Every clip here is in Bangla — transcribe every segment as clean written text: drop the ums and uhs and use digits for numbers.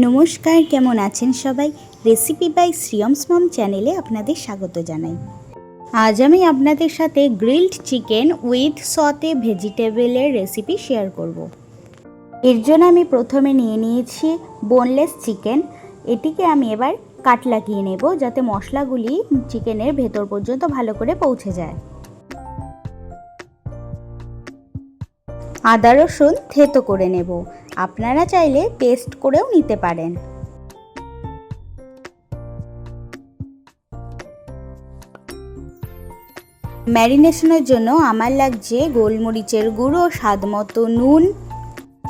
নমস্কার, কেমন আছেন সবাই? রেসিপি বাই শ্রিয়মস মম চ্যানেলে আপনাদের স্বাগত জানাই। আজ আমি আপনাদের সাথে গ্রিলড চিকেন উইথ সতে ভেজিটেবলের রেসিপি শেয়ার করব। এর জন্য আমি প্রথমে নিয়ে নিয়েছি বোনলেস চিকেন। এটিকে আমি এবার কাট লাগিয়ে নেব যাতে মশলাগুলি চিকেনের ভেতর পর্যন্ত ভালো করে পৌঁছে যায়। আদা রসুন থেতো করে নেব, আপনারা চাইলে পেস্ট করেও নিতে পারেন। ম্যারিনেশনের জন্য আমার লাগছে গোলমরিচের গুঁড়ো, স্বাদমতো নুন,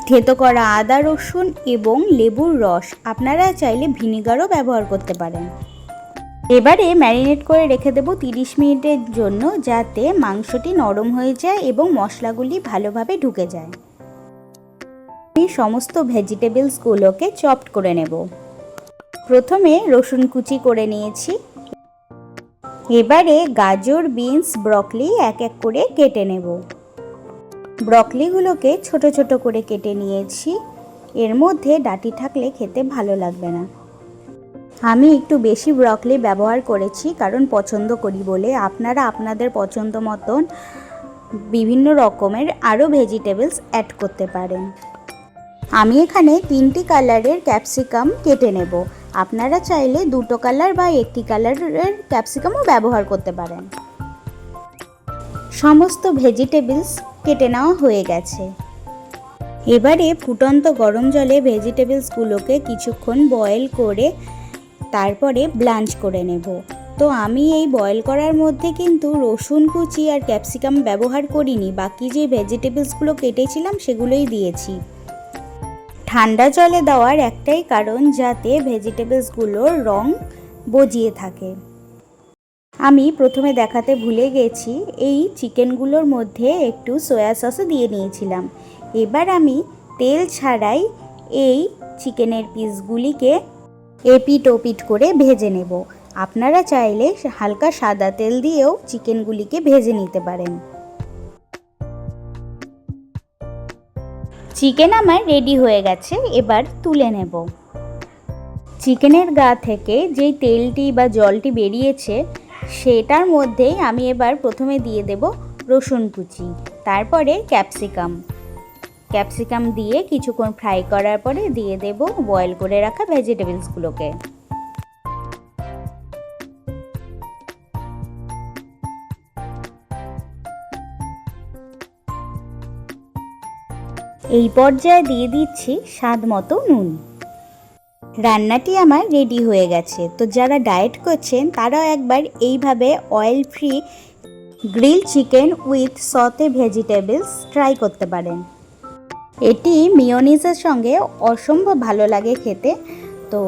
থেতো করা আদা রসুন এবং লেবুর রস। আপনারা চাইলে ভিনিগারও ব্যবহার করতে পারেন। এবারে ম্যারিনেট করে রেখে দেব 30 মিনিটের জন্য, যাতে মাংসটি নরম হয়ে যায় এবং মশলাগুলি ভালোভাবে ঢুকে যায়। আমি সমস্ত ভেজিটেবলসগুলোকে চপড করে নেব। প্রথমে রসুন কুচি করে নিয়েছি। এবারে গাজর, বিনস, ব্রকলি এক এক করে কেটে নেব। ব্রকলিগুলোকে ছোট ছোট করে কেটে নিয়েছি। এর মধ্যে ডাঁটি থাকলে খেতে ভালো লাগবে না। আমি একটু বেশি ব্রকলি ব্যবহার করেছি কারণ পছন্দ করি বলে। আপনারা আপনাদের পছন্দ মতন বিভিন্ন রকমের আরও ভেজিটেবলস অ্যাড করতে পারেন। আমি এখানে 3টি কালারের ক্যাপসিকাম কেটে নেব। আপনারা চাইলে 2টো কালার বা 1টি কালারের ক্যাপসিকামও ব্যবহার করতে পারেন। সমস্ত ভেজিটেবলস কেটে নেওয়া হয়ে গেছে। এবারে ফুটন্ত গরম জলে ভেজিটেবলসগুলোকে কিছুক্ষণ বয়েল করে তারপরে ব্লাঞ্চ করে নেব। তো আমি এই বয়েল করার মধ্যে কিন্তু রসুন কুচি আর ক্যাপসিকাম ব্যবহার করিনি, বাকি যে ভেজিটেবলসগুলো কেটেছিলাম সেগুলোই দিয়েছি। ঠান্ডা জলে দেওয়ার একটাই কারণ, যাতে ভেজিটেবলসগুলোর রং বজিয়ে থাকে। আমি প্রথমে দেখাতে ভুলে গেছি, এই চিকেনগুলোর মধ্যে একটু সয়া সসও দিয়ে নিয়েছিলাম। এবার আমি তেল ছাড়াই এই চিকেনের পিসগুলিকে এপিট ওপিট করে ভেজে নেব। আপনারা চাইলে হালকা সাদা তেল দিয়েও চিকেনগুলিকে ভেজে নিতে পারেন। চিকেন আমার রেডি হয়ে গেছে, এবার তুলে নেব। চিকেনের গা থেকে যেই তেলটি বা জলটি বেরিয়েছে সেটার মধ্যেই আমি এবার প্রথমে দিয়ে দেব রসুন কুচি, তারপরে ক্যাপসিকাম দিয়ে কিছুক্ষণ ফ্রাই করার পরে দিয়ে দেব বয়েল করে রাখা ভেজিটেবলসগুলোকে। এই পর্যায়ে দিয়ে দিচ্ছি স্বাদ মতো নুন। রান্নাটি আমার রেডি হয়ে গেছে। তো যারা ডায়েট করছেন তারাও একবার এইভাবে oil free grill chicken with সতে ভেজিটেবলস ট্রাই করতে পারেন। এটি মিয়োনিজের সঙ্গে অসম্ভব ভালো লাগে খেতে। তো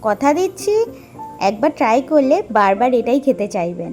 কথা দিচ্ছি, একবার ট্রাই করলে বারবার এটাই খেতে চাইবেন।